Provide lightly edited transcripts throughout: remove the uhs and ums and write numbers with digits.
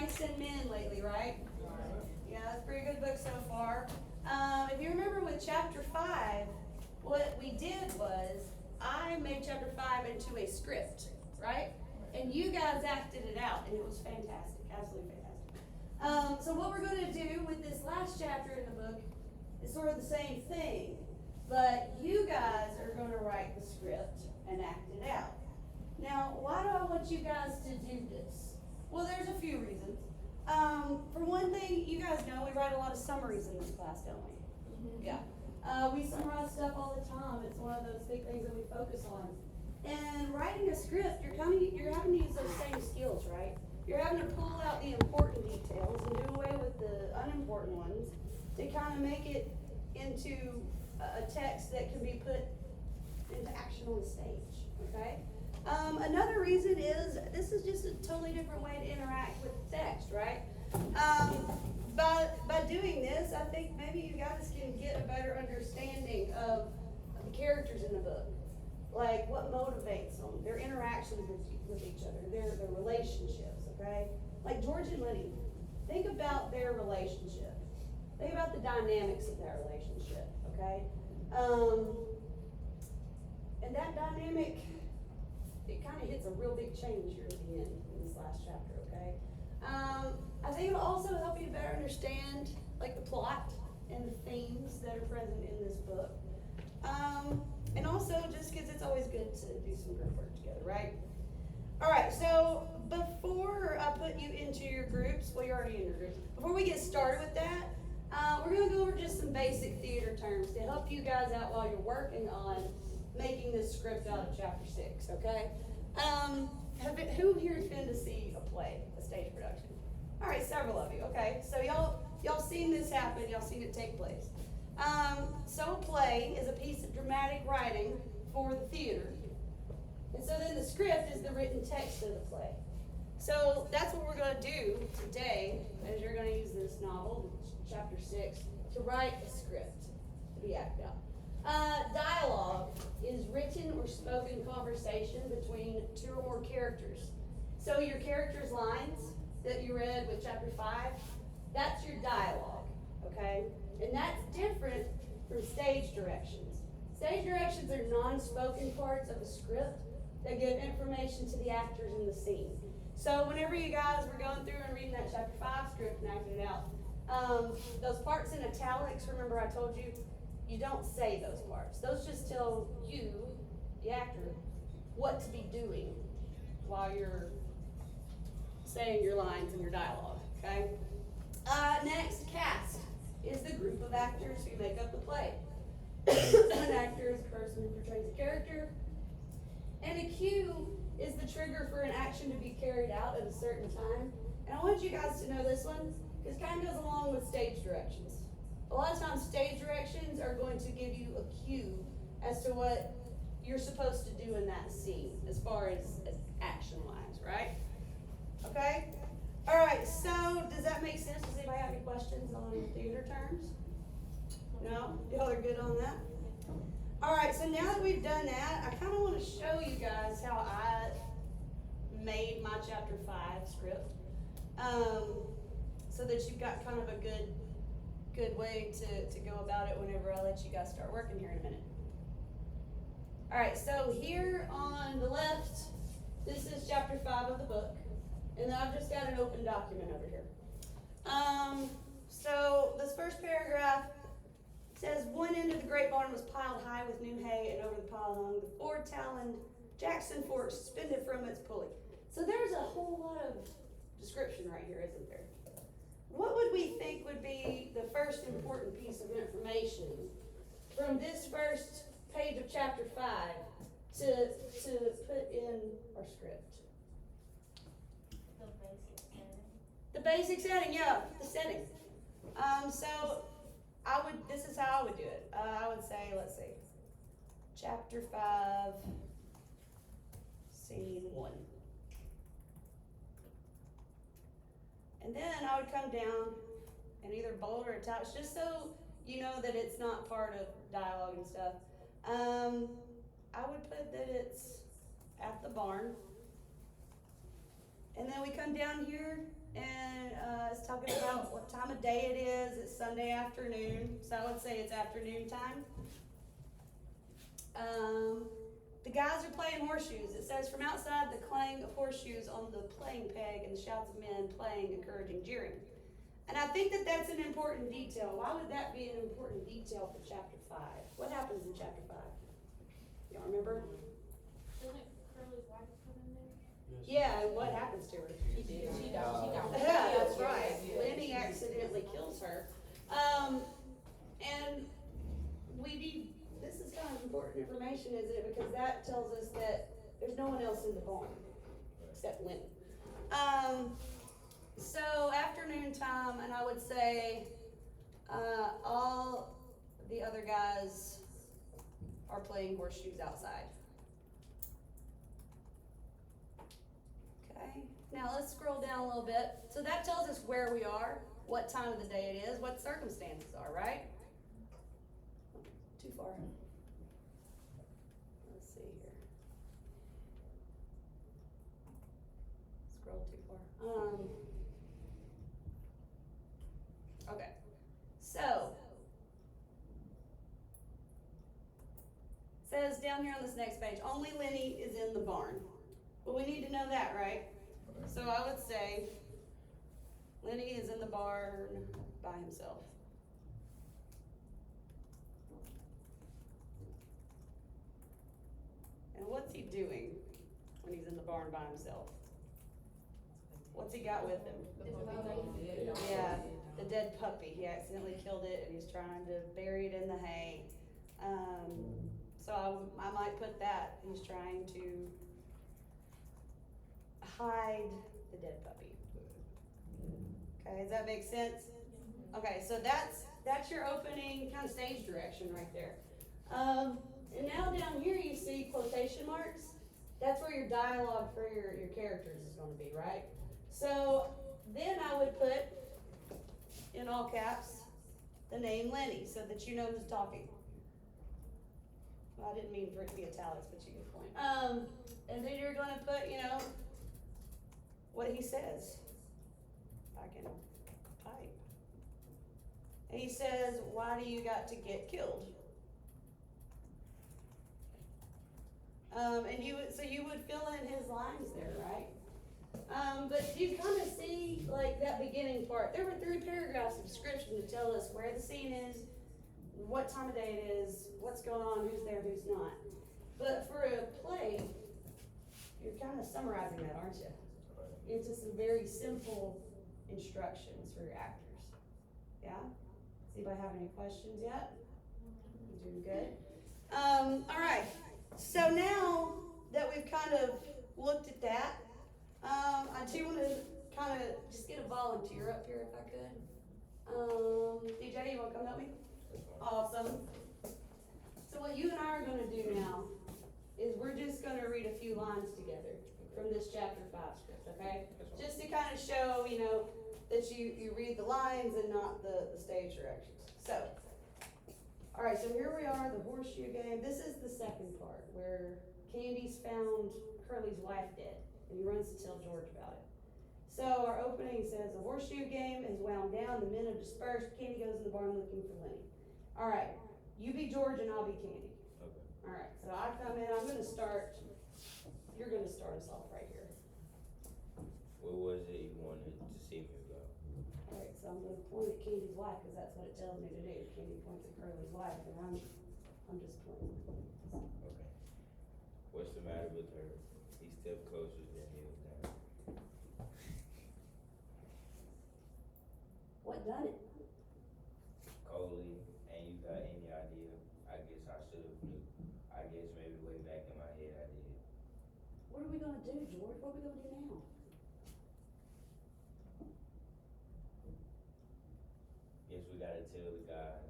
Mice and Men lately, right? Yeah, that's a pretty good book so far. If you remember with chapter 5, what we did was I made chapter 5 into a script, right? And you guys acted it out, and it was fantastic, absolutely fantastic. So what we're going to do with this last chapter in the book is sort of the same thing, but you guys are going to write the script and act it out. Now, why do I want you guys to do this? Well, there's a few reasons. For one thing, you guys know we write a lot of summaries in this class, don't we? Mm-hmm. Yeah. We summarize stuff all the time. It's one of those big things that we focus on. And writing a script, you're having to use those same skills, right? You're having to pull out the important details and do away with the unimportant ones to kind of make it into a text that can be put into action on the stage, okay? Another reason is this is just a totally different way to interact with text, right? By doing this, I think maybe you guys can get a better understanding of the characters in the book. Like what motivates them, their interactions with each other, their relationships, okay? Like George and Lenny, think about their relationship. Think about the dynamics of that relationship, okay? And that dynamic, it kind of hits a real big change here at the end in this last chapter, okay? I think it'll also help you to better understand like the plot and the themes that are present in this book. And also just because it's always good to do some group work together, right? All right, so before I put you into your groups, well, you're already in your groups. Before we get started with that, we're going to go over just some basic theater terms to help you guys out while you're working on making this script out of chapter 6, okay? Who here has been to see a play, a stage production? All right, several of you, okay? So y'all seen this happen, y'all seen it take place. So a play is a piece of dramatic writing for the theater. And so then the script is the written text of the play. So that's what we're going to do today, as you're going to use this novel, chapter 6, to write a script to be acted out. Dialogue is written or spoken conversation between 2 or more characters. So your character's lines that you read with chapter 5, that's your dialogue, okay? And that's different from stage directions. Stage directions are non-spoken parts of a script that give information to the actors in the scene. So whenever you guys were going through and reading that chapter 5 script and acting it out, those parts in italics, remember I told you, you don't say those parts. Those just tell you, the actor, what to be doing while you're saying your lines and your dialogue, okay? Next, cast is the group of actors who make up the play. An actor is a person who portrays a character. And a cue is the trigger for an action to be carried out at a certain time. And I want you guys to know this one, because it kind of goes along with stage directions. A lot of times stage directions are going to give you a cue as to what you're supposed to do in that scene, as far as action-wise, right? Okay? All right, so does that make sense? Does anybody have any questions on theater terms? No? Y'all are good on that? All right, so now that we've done that, I kind of want to show you guys how I made my chapter 5 script, so that you've got kind of a good way to go about it whenever I let you guys start working here in a minute. All right, so here on the left, this is chapter 5 of the book, and then I've just got an open document over here. So this first paragraph says, one end of the great barn was piled high with new hay, and over the pile hung the 4-taloned Jackson fork suspended from its pulley. So there's a whole lot of description right here, isn't there? What would we think would be the first important piece of information from this first page of chapter 5 to put in our script? The basic setting, yeah, the setting. So this is how I would do it. I would say, let's see, chapter 5, scene 1. And then I would come down and either bold or italics, just so you know that it's not part of dialogue and stuff. I would put that it's at the barn. And then we come down here and it's talking about what time of day it is. It's Sunday afternoon, so I would say it's afternoon time. The guys are playing horseshoes. It says, from outside, the clang of horseshoes on the playing peg and the shouts of men playing, encouraging, jeering. And I think that that's an important detail. Why would that be an important detail for chapter 5? What happens in chapter 5? Y'all remember? Didn't Curly's wife come in there? Yeah, and what happens to her? She did, she got. Yeah, that's right. Lenny accidentally kills her. And we need, this is kind of important information, isn't it? Because that tells us that there's no one else in the barn except Lenny. So afternoon time, and I would say, all the other guys are playing horseshoes outside. Okay, now let's scroll down a little bit. So that tells us where we are, what time of the day it is, what circumstances are, right? Too far. Let's see here. Scroll too far. Okay, so says down here on this next page, only Lenny is in the barn. Well, we need to know that, right? So I would say Lenny is in the barn by himself. And what's he doing when he's in the barn by himself? What's he got with him? Yeah, the dead puppy. He accidentally killed it and he's trying to bury it in the hay. So I might put that. He's trying to hide the dead puppy. Okay, does that make sense? Okay, so that's your opening kind of stage direction right there. And now down here you see quotation marks. That's where your dialogue for your characters is going to be, right? So then I would put in all caps the name Lenny so that you know who's talking. Well, I didn't mean for it to be italics, but you get the point. And then you're going to put, what he says. I can type. And he says, why do you got to get killed? And you would fill in his lines there, right? But you kind of see like that beginning part. There were 3 paragraphs of description to tell us where the scene is, what time of day it is, what's going on, who's there, who's not. But for a play, you're kind of summarizing that, aren't you? Into some very simple instructions for your actors. Yeah? Does anybody have any questions yet? You doing good? All right. So now that we've kind of looked at that, I do want to kind of just get a volunteer up here if I could. DJ, you want to come help me? Awesome. So what you and I are going to do now is we're just going to read a few lines together from this chapter 5 script, okay? Just to kind of show, that you read the lines and not the stage directions. So, all right, so here we are, the horseshoe game. This is the second part where Candy's found Curly's wife dead, and he runs to tell George about it. So our opening says, the horseshoe game is wound down, the men have dispersed, Candy goes in the barn looking for Lenny. All right, you be George and I'll be Candy. Okay. All right, so I come in, I'm gonna start, you're gonna start us off right here. Where was it you wanted to see me go? All right, so I'm gonna point at Candy's wife, because that's what it tells me to do. Candy points at Curly's wife, and I'm just pointing. Okay. What's the matter with her? He stepped closer than he was down. What done it? Coldly, and you got any idea? I guess I should have knew. I guess maybe way back in my head I did. What are we gonna do, George? What are we gonna do now? Guess we gotta tell the guys.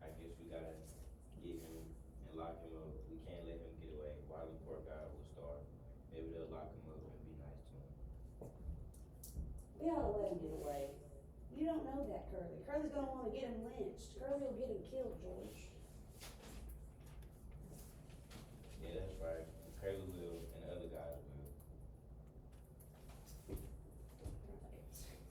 I guess we gotta get him and lock him up. We can't let him get away while the poor guy will starve. Maybe they'll lock him up and be nice to him. We ought to let him get away. You don't know that, Curly. Curly's gonna wanna get him lynched. Curly will get him killed, George. Yeah, that's right. Curly will and the other guys will. Right.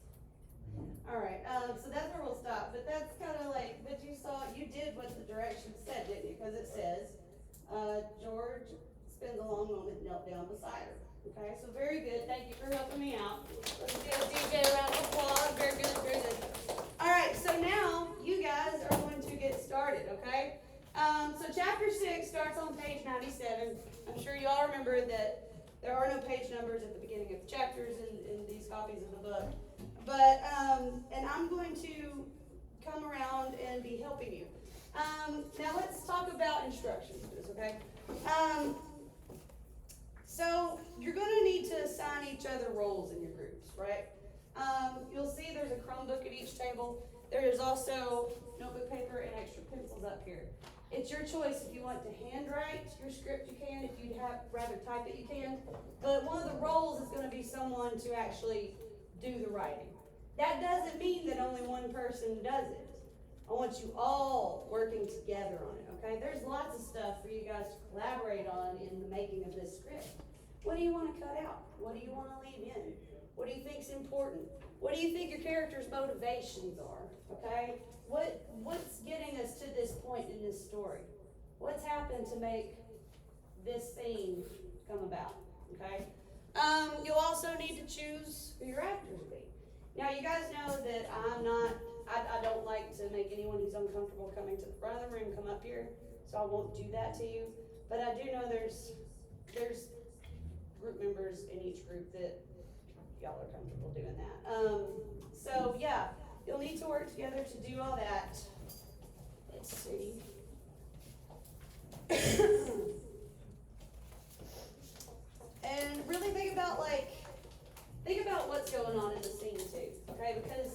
knelt down beside her. Okay, so very good. Thank you for helping me out. Let's give DJ a round of applause. Very good, very good. All right, so now you guys are going to get started, okay? So chapter 6 starts on page 97. I'm sure you all remember that there are no page numbers at the beginning of the chapters in these copies of the book. But, and I'm going to come around and be helping you. Now let's talk about instructions for this, okay? So you're gonna need to assign each other roles in your groups, right? You'll see there's a Chromebook at each table. There is also notebook paper and extra pencils up here. It's your choice. If you want to handwrite your script, you can. If you'd rather type it, you can. But one of the roles is gonna be someone to actually do the writing. That doesn't mean that only one person does it. I want you all working together on it, okay? There's lots of stuff for you guys to collaborate on in the making of this script. What do you want to cut out? What do you want to leave in? What do you think is important? What do you think your character's motivations are, okay? What's getting us to this point in this story? What's happened to make this scene come about, okay? You'll also need to choose who your actors will be. Now, you guys know that I don't like to make anyone who's uncomfortable coming to the front of the room come up here, so I won't do that to you. But I do know there's group members in each group that y'all are comfortable doing that. So yeah, you'll need to work together to do all that. Let's see. And really think about what's going on in the scene too, okay? Because